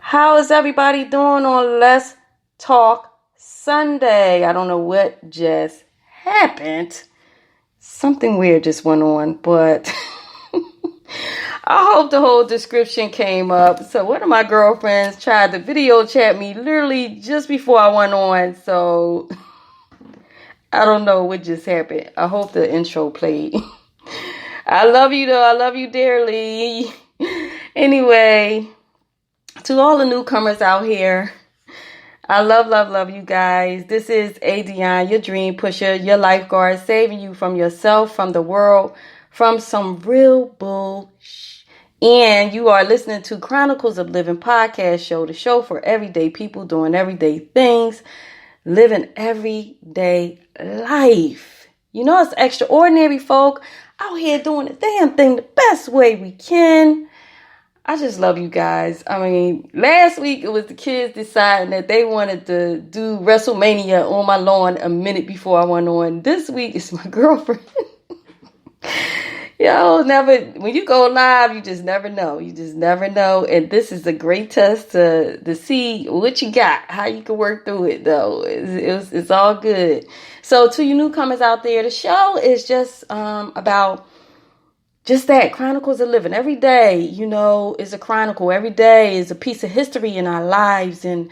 How is everybody doing on Let's Talk Sunday? I don't know what just happened. Something weird just went on, but I hope the whole description came up. So one of my girlfriends tried to video chat me literally just before I went on. So I don't know what just happened. I hope the intro played. I love you though. I love you dearly. Anyway, to all the newcomers out here, I love you guys. This is Adion, your dream pusher, your lifeguard, saving you from yourself, from the world, from some real bullshit. And you are listening to Chronicles of Livin podcast show, the show for everyday people doing everyday things, living everyday life. You know, it's extraordinary folk out here doing the damn thing the best way we can. I just love you guys. I mean, last week it was the kids deciding that they wanted to do WrestleMania on my lawn a minute before I went on. This week it's my girlfriend. When you go live, you just never know. You just never know. And this is a great test to see what you got, how you can work through it, though. It's all good. So to you newcomers out there, the show is just about just that, Chronicles of Livin. Every day, is a chronicle. Every day is a piece of history in our lives. And,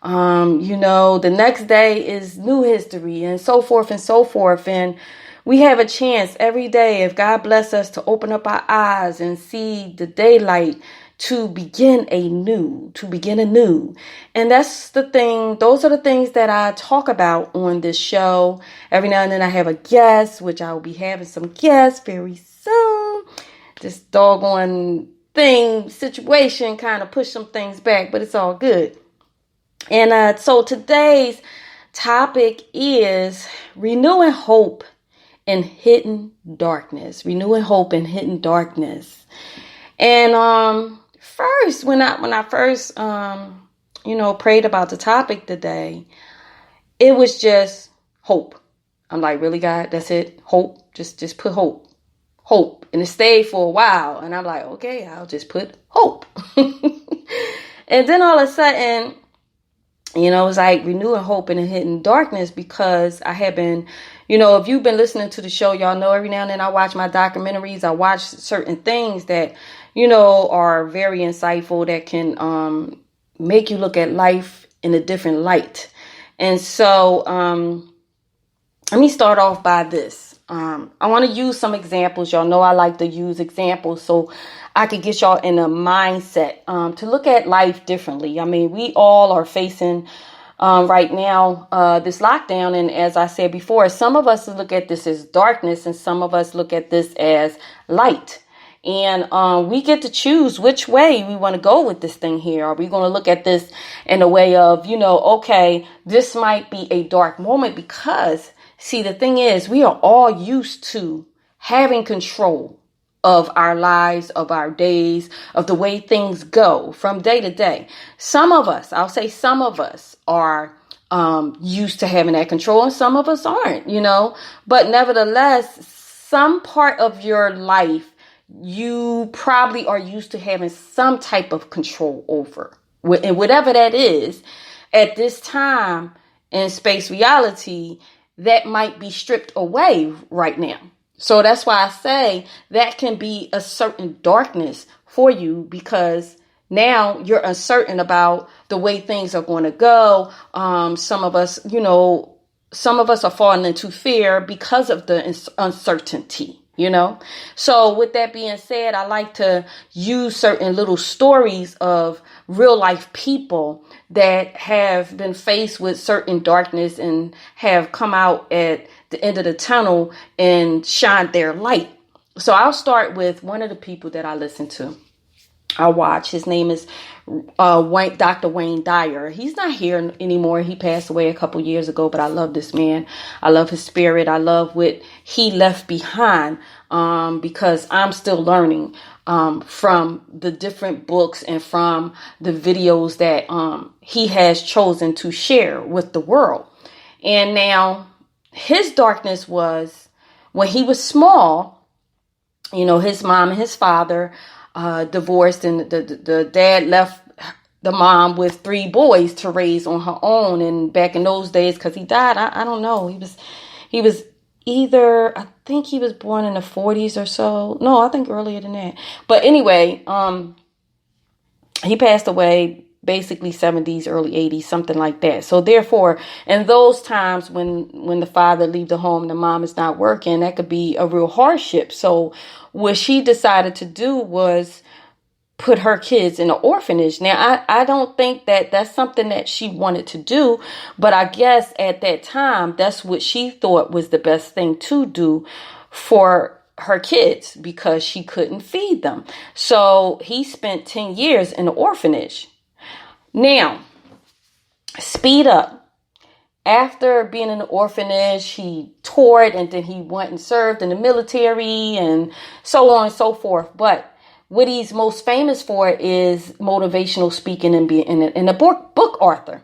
the next day is new history and so forth and so forth. And we have a chance every day, if God bless us, to open up our eyes and see the daylight, to begin anew. And that's the thing. Those are the things that I talk about on this show. Every now and then I have a guest, which I will be having some guests very soon. This doggone situation kind of pushed some things back, but it's all good. And so today's topic is renewing hope in hidden darkness. Renewing hope in hidden darkness. And first, when I first prayed about the topic today, it was just hope. I'm like, really, God? That's it? Hope? Just put hope. Hope. And it stayed for a while. And I'm like, okay, I'll just put hope. And then all of a sudden, it's like renewing hope in a hidden darkness, because I have been, if you've been listening to the show, y'all know every now and then I watch my documentaries. I watch certain things that, are very insightful, that can make you look at life in a different light. And so let me start off by this. I want to use some examples. Y'all know I like to use examples so I could get y'all in a mindset to look at life differently. I mean, we all are facing right now this lockdown. And as I said before, some of us look at this as darkness and some of us look at this as light. And we get to choose which way we want to go with this thing here. Are we going to look at this in a way of, okay, this might be a dark moment, because see, the thing is, we are all used to having control of our lives, of our days, of the way things go from day to day. Some of us, I'll say some of us are used to having that control, and some of us aren't, But nevertheless, some part of your life, you probably are used to having some type of control over. And whatever that is, at this time in space reality, that might be stripped away right now. So that's why I say that can be a certain darkness for you, because now you're uncertain about the way things are going to go. Some of us are falling into fear because of the uncertainty. So with that being said, I like to use certain little stories of real life people that have been faced with certain darkness and have come out at the end of the tunnel and shined their light. So I'll start with one of the people that I listen to. I watch. His name is Dr. Wayne Dyer. He's not here anymore. He passed away a couple years ago, but I love this man. I love his spirit. I love what he left behind, because I'm still learning from the different books and from the videos that he has chosen to share with the world. And now his darkness was when he was small. His mom and his father divorced, and the dad left the mom with 3 boys to raise on her own. And back in those days, because he died, I don't know. He was either, I think he was born in the 40s or so. No, I think earlier than that. But anyway, he passed away basically 70s, early 80s, something like that. So therefore, in those times when the father leaves the home and the mom is not working, that could be a real hardship. So what she decided to do was put her kids in an orphanage. Now, I don't think that that's something that she wanted to do, but I guess at that time, that's what she thought was the best thing to do for her kids because she couldn't feed them. So he spent 10 years in the orphanage. Now, speed up. After being in the orphanage, he toured and then he went and served in the military and so on and so forth. But what he's most famous for is motivational speaking and being a book author.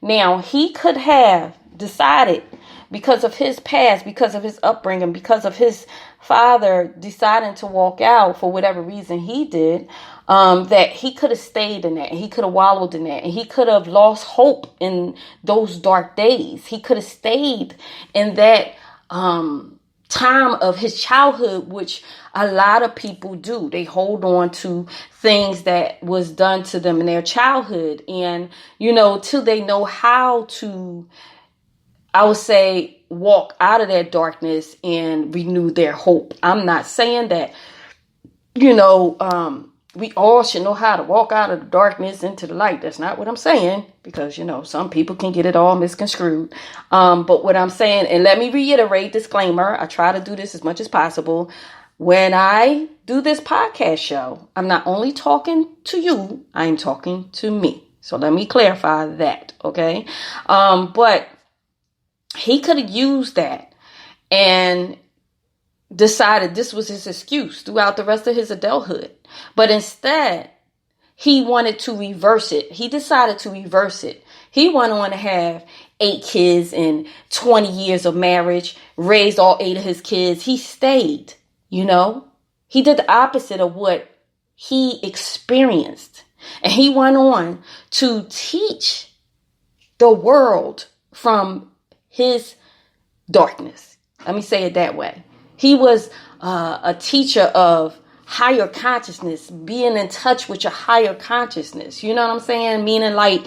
Now, he could have decided, because of his past, because of his upbringing, because of his father deciding to walk out for whatever reason he did, that he could have stayed in that. He could have wallowed in that. And he could have lost hope in those dark days. He could have stayed in that time of his childhood, which a lot of people do. They hold on to things that was done to them in their childhood. And, till they know how to, I would say, walk out of that darkness and renew their hope. I'm not saying that, we all should know how to walk out of the darkness into the light. That's not what I'm saying, because, some people can get it all misconstrued. But what I'm saying, and let me reiterate, disclaimer, I try to do this as much as possible. When I do this podcast show, I'm not only talking to you, I'm talking to me. So let me clarify that, okay? But he could have used that and decided this was his excuse throughout the rest of his adulthood. But instead, he wanted to reverse it. He decided to reverse it. He went on to have 8 kids and 20 years of marriage, raised all 8 of his kids. He stayed, He did the opposite of what he experienced. And he went on to teach the world from his darkness. Let me say it that way. He was a teacher of higher consciousness, being in touch with your higher consciousness. You know what I'm saying? Meaning like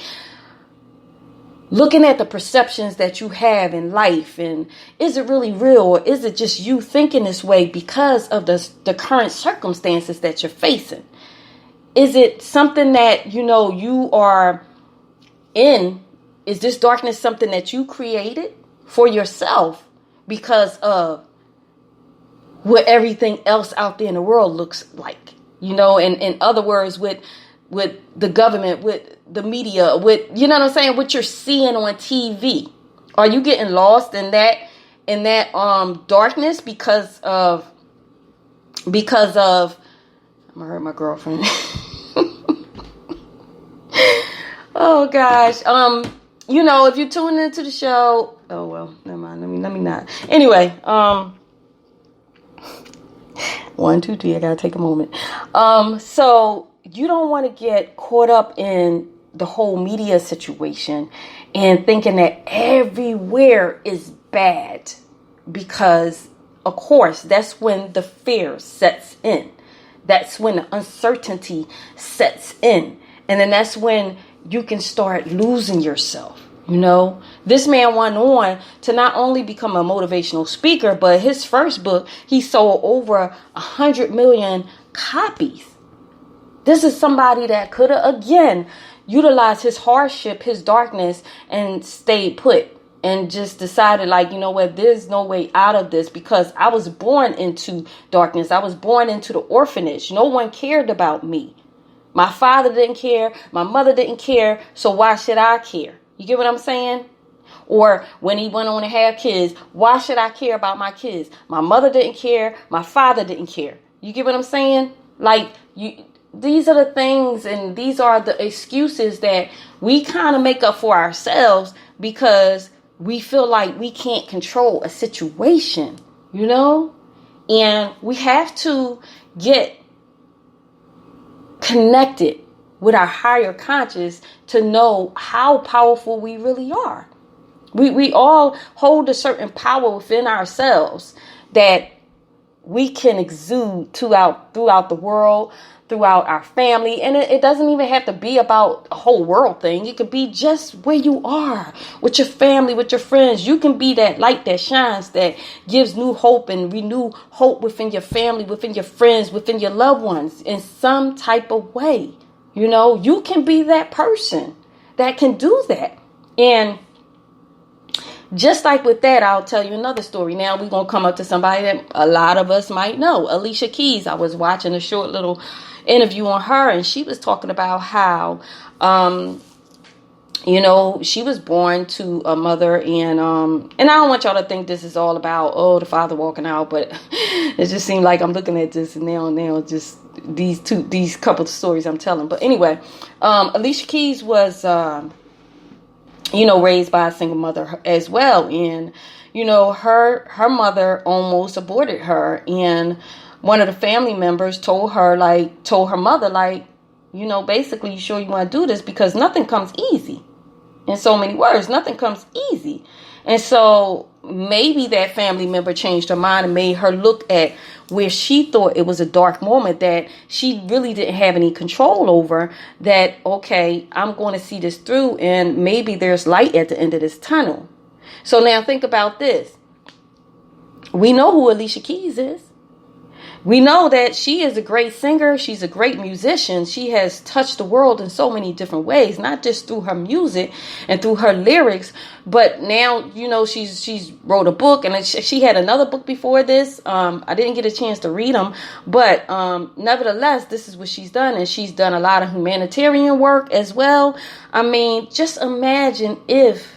looking at the perceptions that you have in life, and is it really real, or is it just you thinking this way because of the current circumstances that you're facing? Is it something that, you are in? Is this darkness something that you created for yourself because of what everything else out there in the world looks like? In other words, with the government, with the media, with, what you're seeing on TV. Are you getting lost in that darkness because of I'm gonna hurt my girlfriend. Oh gosh. If you're tuning into the show, oh well, never mind. Let me not. Anyway, 1, 2, 3, I gotta take a moment. So you don't want to get caught up in the whole media situation and thinking that everywhere is bad, because of course that's when the fear sets in. That's when the uncertainty sets in. And then that's when you can start losing yourself. This man went on to not only become a motivational speaker, but his first book, he sold over 100 million copies. This is somebody that could have, again, utilized his hardship, his darkness, and stayed put and just decided, like, there's no way out of this, because I was born into darkness. I was born into the orphanage. No one cared about me. My father didn't care. My mother didn't care. So why should I care? You get what I'm saying? Or when he went on to have kids, why should I care about my kids? My mother didn't care. My father didn't care. You get what I'm saying? Like, these are the things, and these are the excuses that we kind of make up for ourselves because we feel like we can't control a situation, and we have to get connected with our higher conscious to know how powerful we really are. We all hold a certain power within ourselves that we can exude throughout the world, throughout our family. And it doesn't even have to be about a whole world thing. It could be just where you are with your family, with your friends. You can be that light that shines, that gives new hope and renew hope within your family, within your friends, within your loved ones in some type of way. You know, you can be that person that can do that. And just like with that, I'll tell you another story. Now we're going to come up to somebody that a lot of us might know. Alicia Keys. I was watching a short little interview on her, and she was talking about how, she was born to a mother, and I don't want y'all to think this is all about, the father walking out, but it just seemed like I'm looking at this and now just these couple of stories I'm telling. But anyway, Alicia Keys was, raised by a single mother as well. And, her mother almost aborted her. And one of the family members told her mother, basically, you sure you want to do this? Because nothing comes easy. In so many words, nothing comes easy. And so maybe that family member changed her mind and made her look at where she thought it was a dark moment that she really didn't have any control over, that, okay, I'm going to see this through and maybe there's light at the end of this tunnel. So now think about this. We know who Alicia Keys is. We know that she is a great singer. She's a great musician. She has touched the world in so many different ways, not just through her music and through her lyrics, but now, she's wrote a book, and she had another book before this. I didn't get a chance to read them, but nevertheless, this is what she's done, and she's done a lot of humanitarian work as well. I mean, just imagine if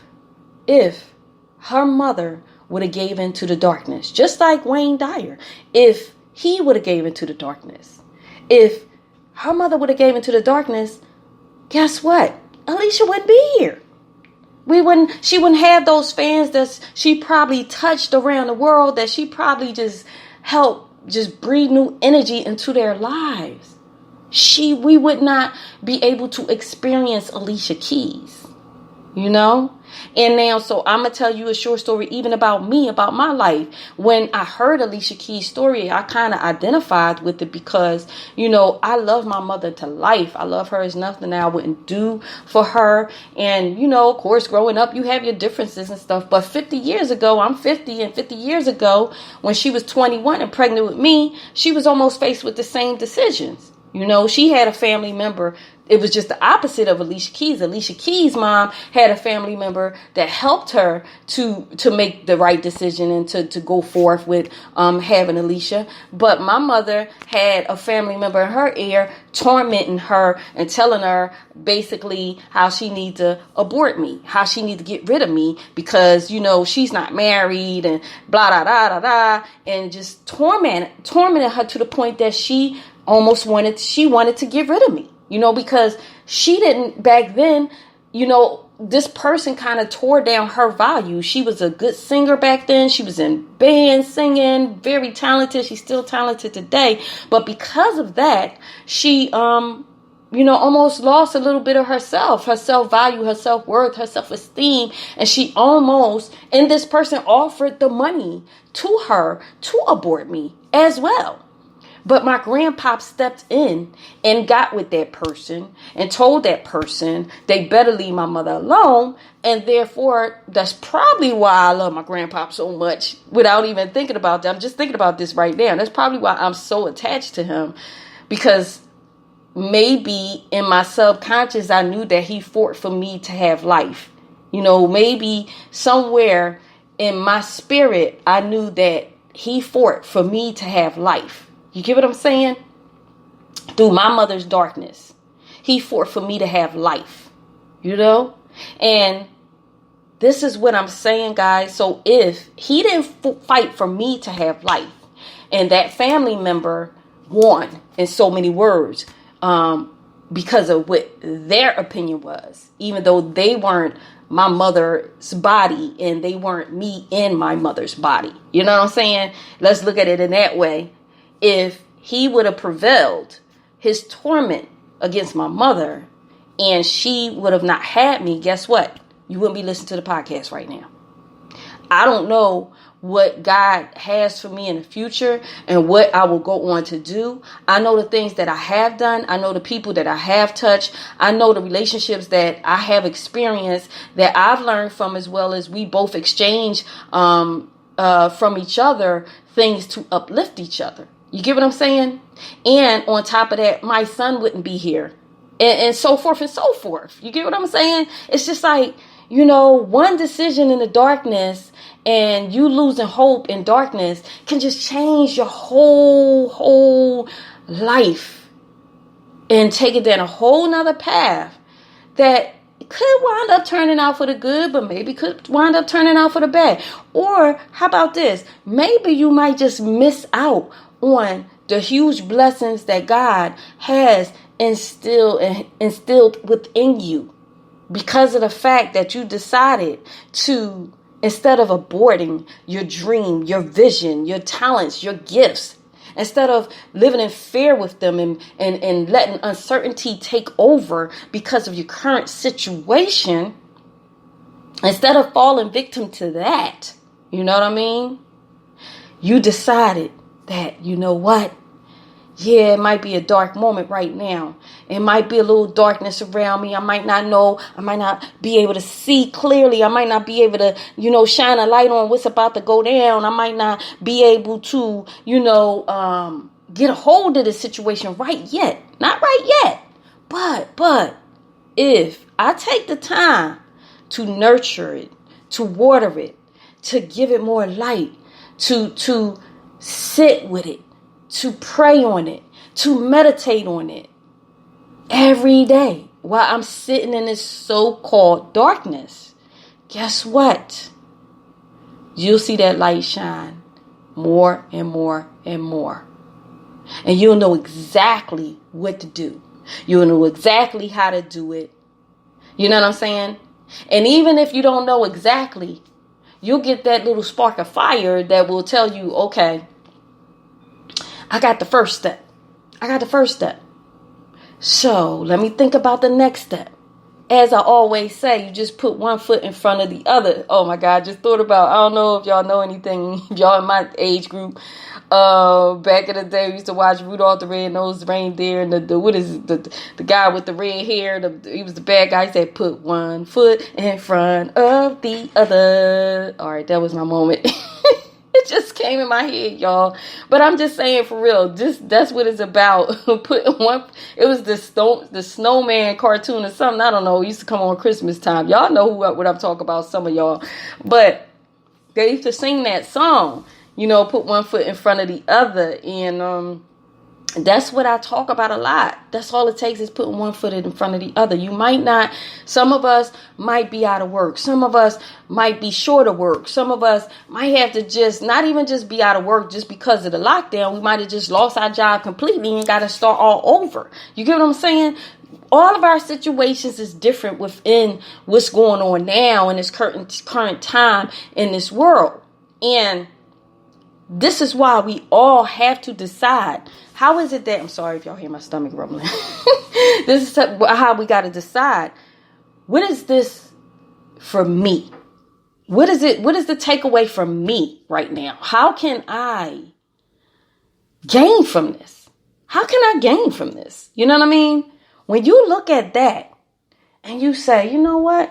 her mother would have gave into the darkness, just like Wayne Dyer. If he would have gave into the darkness, if her mother would have gave into the darkness, guess what? Alicia wouldn't be here. She wouldn't have those fans that she probably touched around the world, that she probably just helped just breathe new energy into their lives. We would not be able to experience Alicia Keys, And now, so I'm going to tell you a short story even about me, about my life. When I heard Alicia Keys' story, I kind of identified with it because, I love my mother to life. I love her as nothing I wouldn't do for her. And, of course, growing up, you have your differences and stuff. But 50 years ago, I'm 50, and 50 years ago, when she was 21 and pregnant with me, she was almost faced with the same decisions. She had a family member. It was just the opposite of Alicia Keys. Alicia Keys' mom had a family member that helped her to make the right decision and to go forth with having Alicia. But my mother had a family member in her ear tormenting her and telling her basically how she needs to abort me, how she needs to get rid of me because, she's not married and blah, da, da, da, da. And just tormented her to the point that she almost wanted to get rid of me. Because she didn't back then, this person kind of tore down her value. She was a good singer back then. She was in bands singing, very talented. She's still talented today. But because of that, she, almost lost a little bit of her self-value, her self-worth, her self-esteem. And this person offered the money to her to abort me as well. But my grandpop stepped in and got with that person and told that person they better leave my mother alone. And therefore, that's probably why I love my grandpop so much without even thinking about that. I'm just thinking about this right now. That's probably why I'm so attached to him, because maybe in my subconscious, I knew that he fought for me to have life. Maybe somewhere in my spirit, I knew that he fought for me to have life. You get what I'm saying? Through my mother's darkness, he fought for me to have life, And this is what I'm saying, guys. So if he didn't fight for me to have life, and that family member won in so many words, because of what their opinion was, even though they weren't my mother's body and they weren't me in my mother's body. You know what I'm saying? Let's look at it in that way. If he would have prevailed, his torment against my mother and she would have not had me, guess what? You wouldn't be listening to the podcast right now. I don't know what God has for me in the future and what I will go on to do. I know the things that I have done. I know the people that I have touched. I know the relationships that I have experienced that I've learned from, as well as we both exchange from each other things to uplift each other. You get what I'm saying? And on top of that, my son wouldn't be here and so forth and so forth. You get what I'm saying? It's just like, one decision in the darkness and you losing hope in darkness can just change your whole life and take it down a whole nother path that could wind up turning out for the good, but maybe could wind up turning out for the bad. Or how about this? Maybe you might just miss out on the huge blessings that God has instilled within you because of the fact that you decided to, instead of aborting your dream, your vision, your talents, your gifts, instead of living in fear with them and letting uncertainty take over because of your current situation, instead of falling victim to that, you know what I mean? You decided that, you know what? Yeah, it might be a dark moment right now. It might be a little darkness around me. I might not know. I might not be able to see clearly. I might not be able to, shine a light on what's about to go down. I might not be able to, get a hold of the situation right yet. Not right yet. But if I take the time to nurture it, to water it, to give it more light, to sit with it, to pray on it, to meditate on it every day while I'm sitting in this so-called darkness, guess what? You'll see that light shine more and more and more. And you'll know exactly what to do. You'll know exactly how to do it. You know what I'm saying? And even if you don't know exactly, you'll get that little spark of fire that will tell you, okay, I got the first step. So let me think about the next step. As I always say, you just put one foot in front of the other. Oh my God, just thought about, I don't know if y'all know anything, y'all in my age group. Back in the day, we used to watch Rudolph the Red-Nosed Reindeer, and the guy with the red hair, he was the bad guy. He said, put one foot in front of the other. All right, that was my moment. It just came in my head, y'all. But I'm just saying, for real, that's what it's about. It was the snowman cartoon or something. I don't know. It used to come on Christmas time. Y'all know what I'm talking about, some of y'all. But they used to sing that song, put one foot in front of the other. And that's what I talk about a lot. That's all it takes is putting one foot in front of the other. Some of us might be out of work. Some of us might be short of work. Some of us might have to not even just be out of work just because of the lockdown. We might have just lost our job completely and got to start all over. You get what I'm saying? All of our situations is different within what's going on now in this current time in this world. And this is why we all have to decide. How is it that, I'm sorry if y'all hear my stomach rumbling. This is how we got to decide. What is this for me? What is the takeaway from me right now? How can I gain from this? How can I gain from this? You know what I mean? When you look at that and you say, you know what?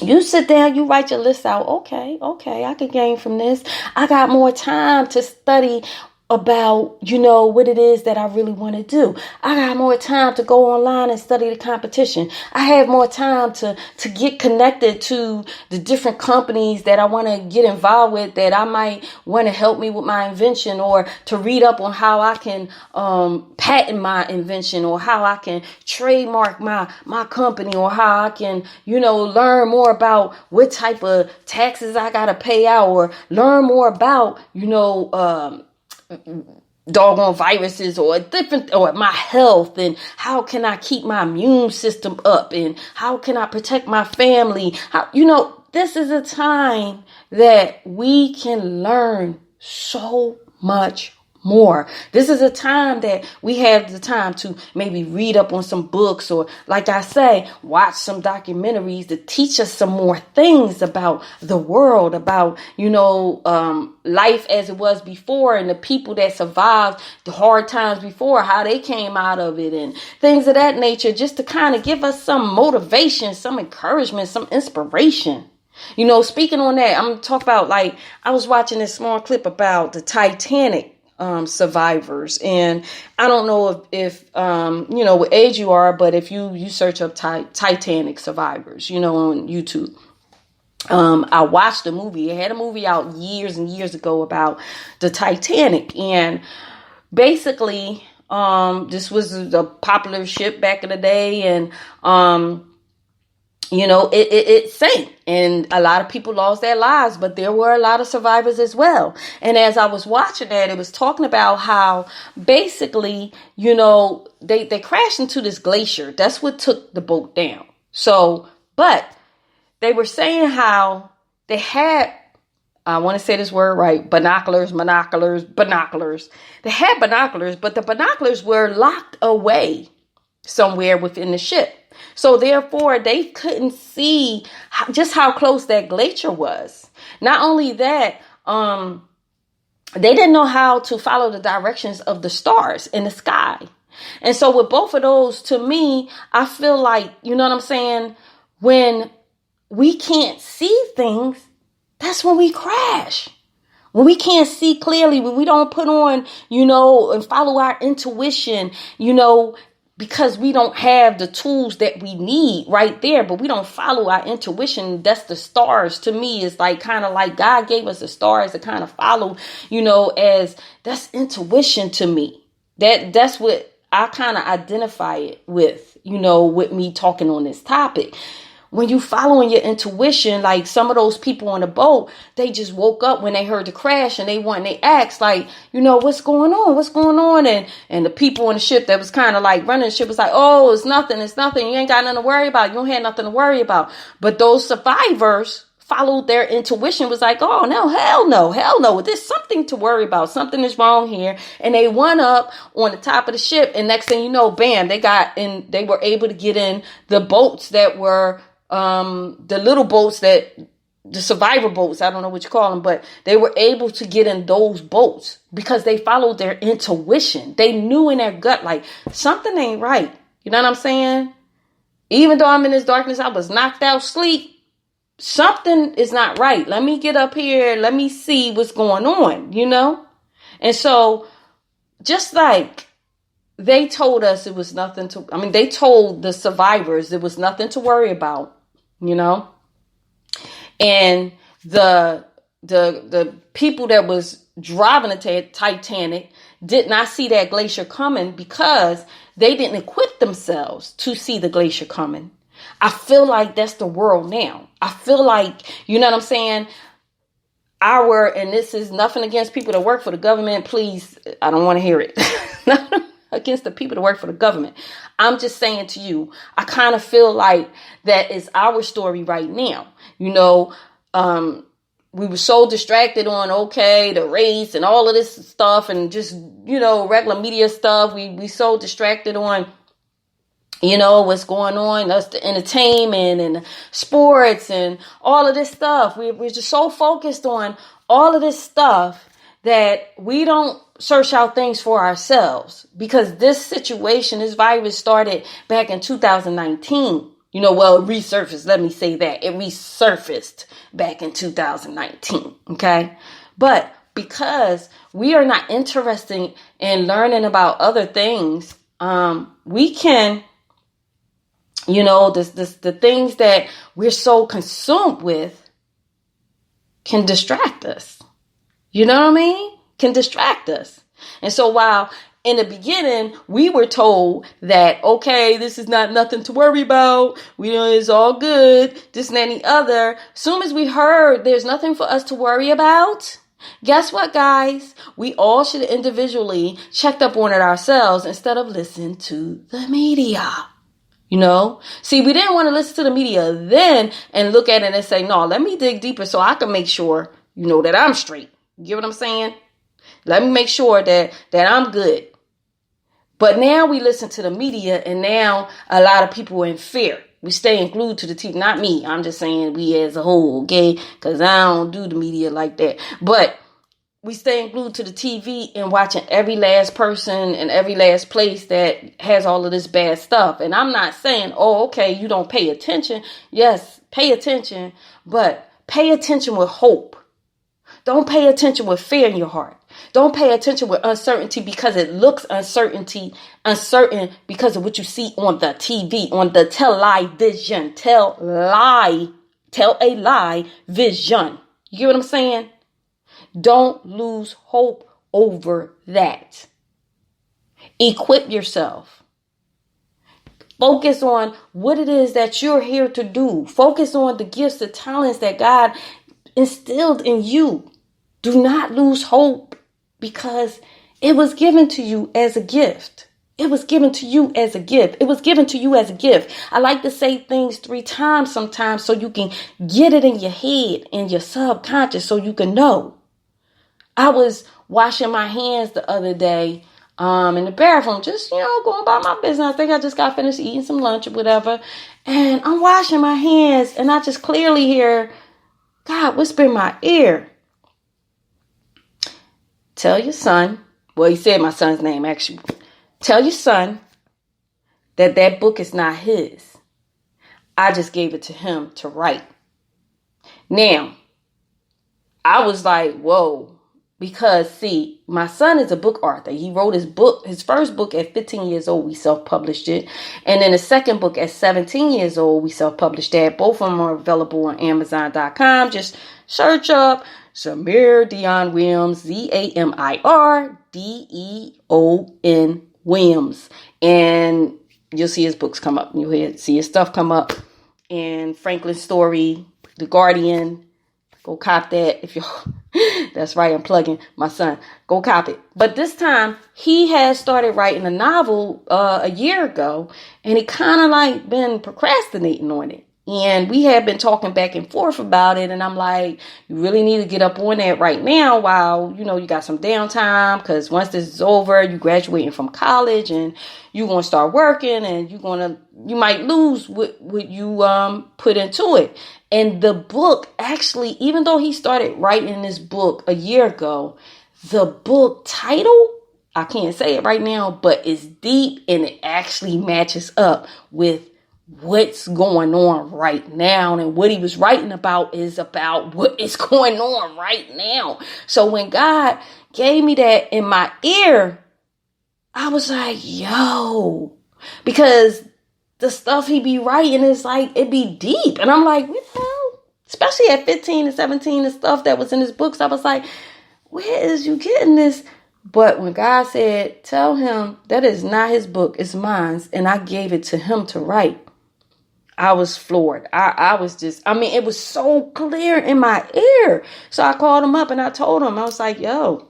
You sit down, you write your list out. Okay, I could gain from this. I got more time to study about, what it is that I really want to do. I got more time to go online and study the competition. I have more time to get connected to the different companies that I want to get involved with, that I might want to help me with my invention, or to read up on how I can patent my invention, or how I can trademark my company, or how I can, learn more about what type of taxes I got to pay out, or learn more about, doggone viruses or my health, and how can I keep my immune system up, and how can I protect my family? This is a time that we can learn so much more. This is a time that we have the time to maybe read up on some books, or like I say, watch some documentaries to teach us some more things about the world, about, life as it was before, and the people that survived the hard times before, how they came out of it, and things of that nature, just to kind of give us some motivation, some encouragement, some inspiration. Speaking on that, I'm talking about, like, I was watching this small clip about the Titanic survivors, and I don't know if what age you are, but if you search up Titanic survivors, on YouTube. I watched the movie. It had a movie out years and years ago about the Titanic, and basically, this was a popular ship back in the day, and it sank, and a lot of people lost their lives, but there were a lot of survivors as well. And as I was watching that, it was talking about how basically, they crashed into this glacier. That's what took the boat down. So, but they were saying how they had, I want to say this word right, binoculars. They had binoculars, but the binoculars were locked away somewhere within the ship. So therefore, they couldn't see just how close that glacier was. Not only that, they didn't know how to follow the directions of the stars in the sky. And so with both of those, to me, I feel like, you know what I'm saying? When we can't see things, that's when we crash. When we can't see clearly, when we don't put on, and follow our intuition, because we don't have the tools that we need right there, but we don't follow our intuition. That's the stars. To me, is like kind of like God gave us the stars to kind of follow, as that's intuition to me. That's what I kind of identify it with, with me talking on this topic. When you following your intuition, like some of those people on the boat, they just woke up when they heard the crash, and they asked, like, what's going on? What's going on? And the people on the ship that was kind of like running the ship was like, oh, it's nothing. You ain't got nothing to worry about. You don't have nothing to worry about. But those survivors followed their intuition, was like, oh, no, hell no. There's something to worry about. Something is wrong here. And they went up on the top of the ship, and next thing you know, bam, they were able to get in the boats that were, the little boats, the survivor boats, I don't know what you call them, but they were able to get in those boats because they followed their intuition. They knew in their gut, like, something ain't right. You know what I'm saying? Even though I'm in this darkness, I was knocked out sleep. Something is not right. Let me get up here. Let me see what's going on, And so just like they told us they told the survivors there was nothing to worry about, and the people that was driving the Titanic did not see that glacier coming because they didn't equip themselves to see the glacier coming. I feel like that's the world now. I feel like, you know what I'm saying? And this is nothing against people that work for the government. Please, I don't want to hear it. Against the people that work for the government. I'm just saying to you, I kind of feel like that is our story right now. We were so distracted on, the race and all of this stuff, and just, regular media stuff. We so distracted on, what's going on, that's the entertainment and the sports and all of this stuff. We're just so focused on all of this stuff that we don't search out things for ourselves, because this virus started back in 2019. It resurfaced. Let me say that. It resurfaced back in 2019. Okay. But because we are not interested in learning about other things, we can, the things that we're so consumed with can distract us. You know what I mean? Can distract us. And so while in the beginning, we were told that, okay, this is not nothing to worry about. It's all good. This and that and the other. Soon as we heard there's nothing for us to worry about, guess what, guys? We all should individually checked up on it ourselves instead of listening to the media. See, we didn't want to listen to the media then and look at it and say, no, let me dig deeper so I can make sure, that I'm straight. You get what I'm saying? Let me make sure that I'm good. But now we listen to the media, and now a lot of people are in fear. We stay glued to the TV. Not me. I'm just saying we as a whole, okay? Because I don't do the media like that. But we staying glued to the TV and watching every last person and every last place that has all of this bad stuff. And I'm not saying, oh, okay, you don't pay attention. Yes, pay attention, but pay attention with hope. Don't pay attention with fear in your heart. Don't pay attention with uncertainty because it looks uncertain because of what you see on the TV, on the television. Tell a lie vision. You get what I'm saying? Don't lose hope over that. Equip yourself. Focus on what it is that you're here to do. Focus on the gifts, the talents that God instilled in you. Do not lose hope because it was given to you as a gift. It was given to you as a gift. It was given to you as a gift. I like to say things 3 times sometimes so you can get it in your head, in your subconscious, so you can know. I was washing my hands the other day in the bathroom, just, going about my business. I think I just got finished eating some lunch or whatever. And I'm washing my hands and I just clearly hear God whisper in my ear. Tell your son, well, he said my son's name actually. Tell your son that book is not his. I just gave it to him to write. Now, I was like, whoa, because see, my son is a book author. He wrote his first book at 15 years old. We self-published it. And then the second book at 17 years old, we self-published that. Both of them are available on Amazon.com. Just search up Zamir Dion Williams, ZAMIRDEON Williams. And you'll see his books come up. You'll see his stuff come up. And Franklin's Story, The Guardian. Go cop that if you're... That's right, I'm plugging my son. Go cop it. But this time, he has started writing a novel a year ago. And he kind of like been procrastinating on it. And we have been talking back and forth about it. And I'm like, you really need to get up on that right now while, you got some downtime. Because once this is over, you're graduating from college and you're going to start working. And you might lose what you put into it. And the book actually, even though he started writing this book a year ago, the book title, I can't say it right now, but it's deep and it actually matches up with what's going on right now. And what he was writing about is about what is going on right now. So when God gave me that in my ear, I was like, yo, because the stuff he be writing is like, it be deep. And I'm like, especially at 15 and 17 and stuff that was in his books, I was like, where is you getting this? But when God said, tell him that is not his book, it's mine. And I gave it to him to write. I was floored. I was just, it was so clear in my ear. So I called him up and I told him, I was like, yo,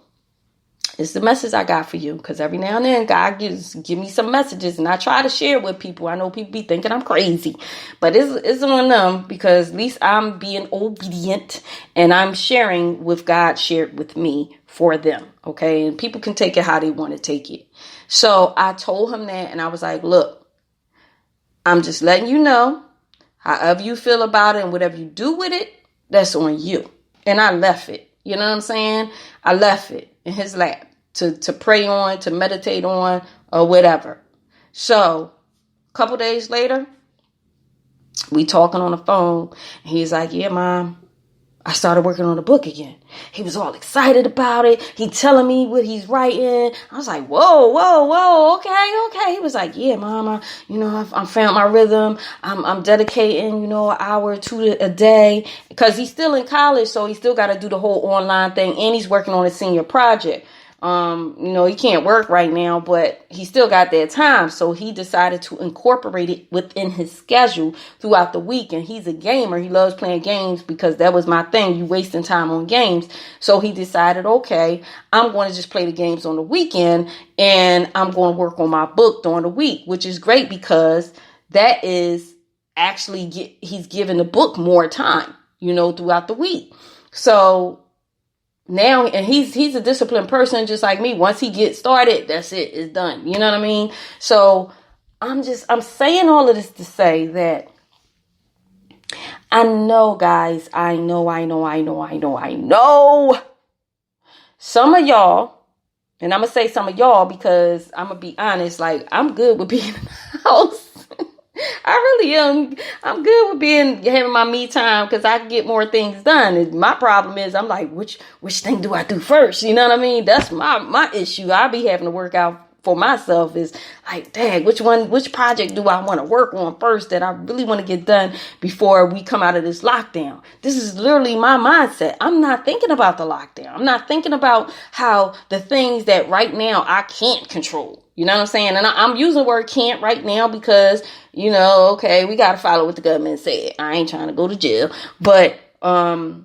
it's the message I got for you. Because every now and then God give me some messages and I try to share with people. I know people be thinking I'm crazy, but it's on them because at least I'm being obedient and I'm sharing what God shared with me for them. Okay. And people can take it how they want to take it. So I told him that and I was like, look, I'm just letting you know, however you feel about it and whatever you do with it, that's on you. And I left it. You know what I'm saying? I left it in his lap to pray on, to meditate on, or whatever. So a couple days later, we talking on the phone. And he's like, yeah, Mom, I started working on the book again. He was all excited about it. He telling me what he's writing. I was like, whoa, okay. He was like, yeah, Mama, I found my rhythm. I'm dedicating, an hour or 2 a day because he's still in college. So he still got to do the whole online thing. And he's working on a senior project. He can't work right now, but he still got that time. So he decided to incorporate it within his schedule throughout the week. And he's a gamer. He loves playing games because that was my thing. You wasting time on games. So he decided, okay, I'm going to just play the games on the weekend and I'm going to work on my book during the week, which is great because that is actually he's giving the book more time, throughout the week. So now, and he's a disciplined person just like me. Once he gets started, that's it. It's done. You know what I mean? So I'm saying all of this to say that I know, guys, I know. Some of y'all, and I'm going to say some of y'all because I'm going to be honest, like, I'm good with being in the house. I really am. I'm good with having my me time because I can get more things done. And my problem is I'm like, which thing do I do first? You know what I mean? That's my issue. I be having to work out for myself is like, dang, which project do I want to work on first that I really want to get done before we come out of this lockdown? This is literally my mindset. I'm not thinking about the lockdown. I'm not thinking about how the things that right now I can't control. You know what I'm saying? And I'm using the word can't right now because, okay, we got to follow what the government said. I ain't trying to go to jail. But, and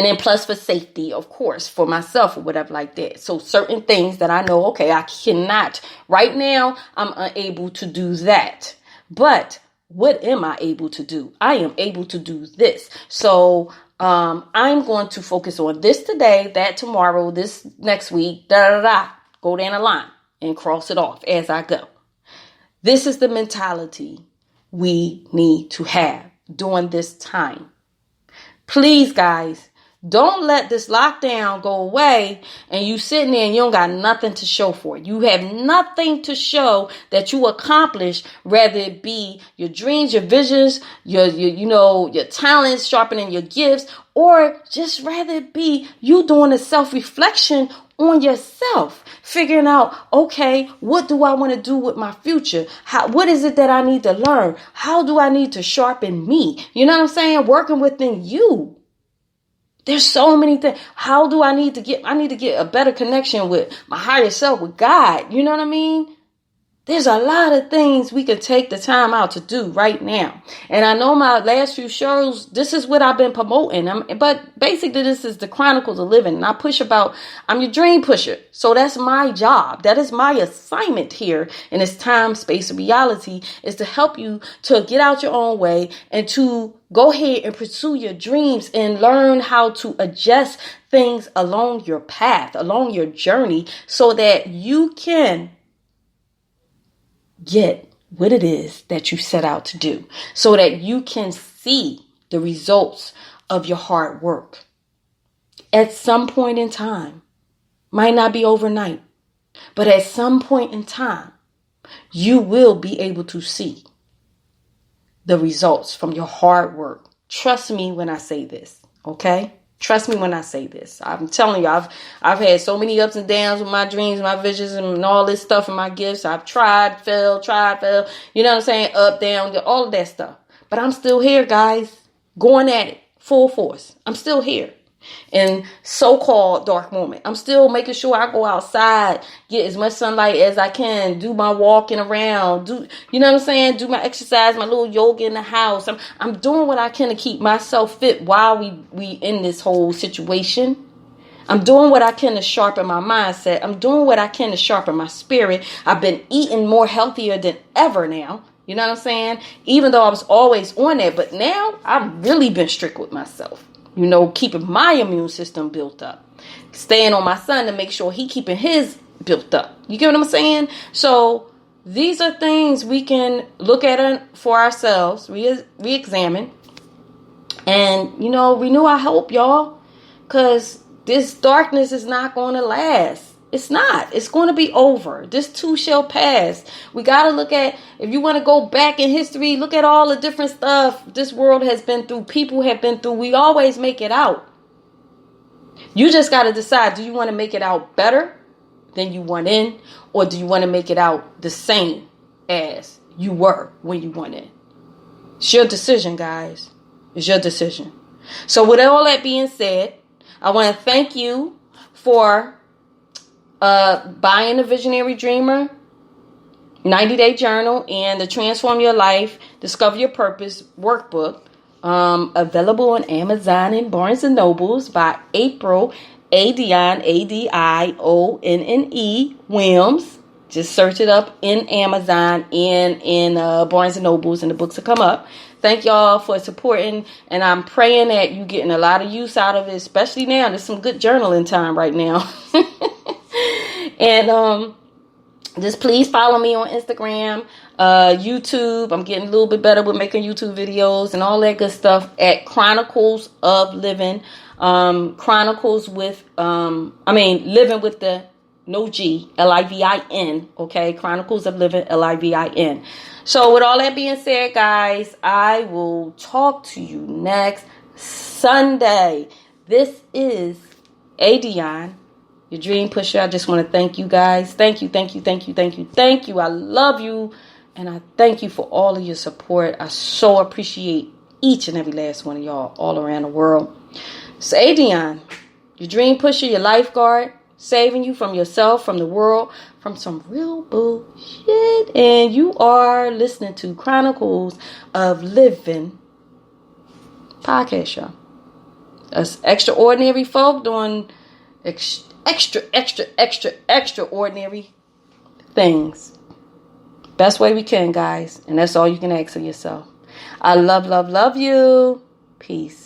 then plus for safety, of course, for myself or whatever like that. So certain things that I know, okay, I cannot. Right now, I'm unable to do that. But what am I able to do? I am able to do this. So I'm going to focus on this today, that tomorrow, this next week, go down the line and cross it off as I go. This is the mentality we need to have during this time. Please, guys, don't let this lockdown go away and you sitting there and you don't got nothing to show for it. You have nothing to show that you accomplished, whether it be your dreams, your visions, your talents, sharpening your gifts, or just rather it be you doing a self-reflection on yourself, figuring out, okay, what do I want to do with my future? What is it that I need to learn? How do I need to sharpen me? You know what I'm saying? Working within you. There's so many things. How do I need to get a better connection with my higher self, with God. You know what I mean? There's a lot of things we can take the time out to do right now. And I know my last few shows, this is what I've been promoting. But basically, this is the Chronicles of Livin. And I'm your dream pusher. So that's my job. That is my assignment here in this time, space, and reality is to help you to get out your own way and to go ahead and pursue your dreams and learn how to adjust things along your path, along your journey so that you can get what it is that you set out to do so that you can see the results of your hard work at some point in time. Might not be overnight, but at some point in time, you will be able to see the results from your hard work. Trust me when I say this, okay? Trust me when I say this. I'm telling you, I've had so many ups and downs with my dreams, my visions, and all this stuff and my gifts. I've tried, failed. You know what I'm saying? Up, down, all of that stuff. But I'm still here, guys. Going at it, full force. I'm still here. In so-called dark moment. I'm still making sure I go outside, get as much sunlight as I can, do my walking around, you know what I'm saying? Do my exercise, my little yoga in the house. I'm doing what I can to keep myself fit while we in this whole situation. I'm doing what I can to sharpen my mindset. I'm doing what I can to sharpen my spirit. I've been eating more healthier than ever now. You know what I'm saying? Even though I was always on that, but now I've really been strict with myself. Keeping my immune system built up. Staying on my son to make sure he keeping his built up. You get what I'm saying? So these are things we can look at for ourselves, re-examine, and, renew our hope, y'all. Because this darkness is not going to last. It's not. It's going to be over. This too shall pass. We got to look at, if you want to go back in history, look at all the different stuff this world has been through, people have been through. We always make it out. You just got to decide, do you want to make it out better than you went in? Or do you want to make it out the same as you were when you went in? It's your decision, guys. It's your decision. So with all that being said, I want to thank you for buying the Visionary Dreamer 90-Day Journal and the Transform Your Life, Discover Your Purpose Workbook, available on Amazon and Barnes & Nobles by April Adionne, Adionne Williams. Just search it up in Amazon and in Barnes and Nobles, and the books will come up. Thank y'all for supporting, and I'm praying that you're getting a lot of use out of it, especially now. There's some good journaling time right now. And just please follow me on Instagram, YouTube. I'm getting a little bit better with making YouTube videos and all that good stuff at Chronicles of Livin. Chronicles with, Living with the no G, Livin. Okay, Chronicles of Livin, Livin. So with all that being said, guys, I will talk to you next Sunday. This is Adion, your dream pusher. I just want to thank you guys. Thank you. I love you. And I thank you for all of your support. I so appreciate each and every last one of y'all all around the world. So Adion, your dream pusher, your lifeguard, saving you from yourself, from the world, from some real bullshit. And you are listening to Chronicles of Livin podcast show. Us extraordinary folk doing extraordinary things. Best way we can, guys. And that's all you can ask of yourself. I love you. Peace.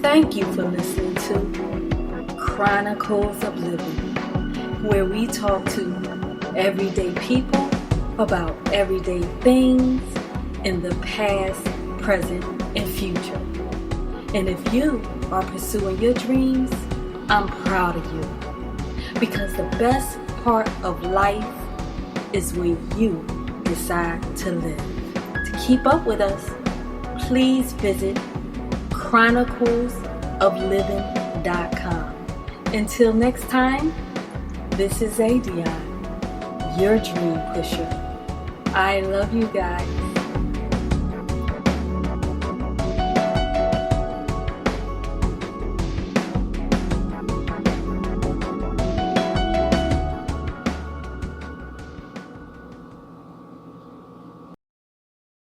Thank you for listening to Chronicles of Livin, where we talk to everyday people about everyday things in the past, present, and future. And if you are pursuing your dreams, I'm proud of you. Because the best part of life is when you decide to live. To keep up with us, please visit chroniclesoflivin.com. Until next time, this is Adion, your dream pusher. I love you guys.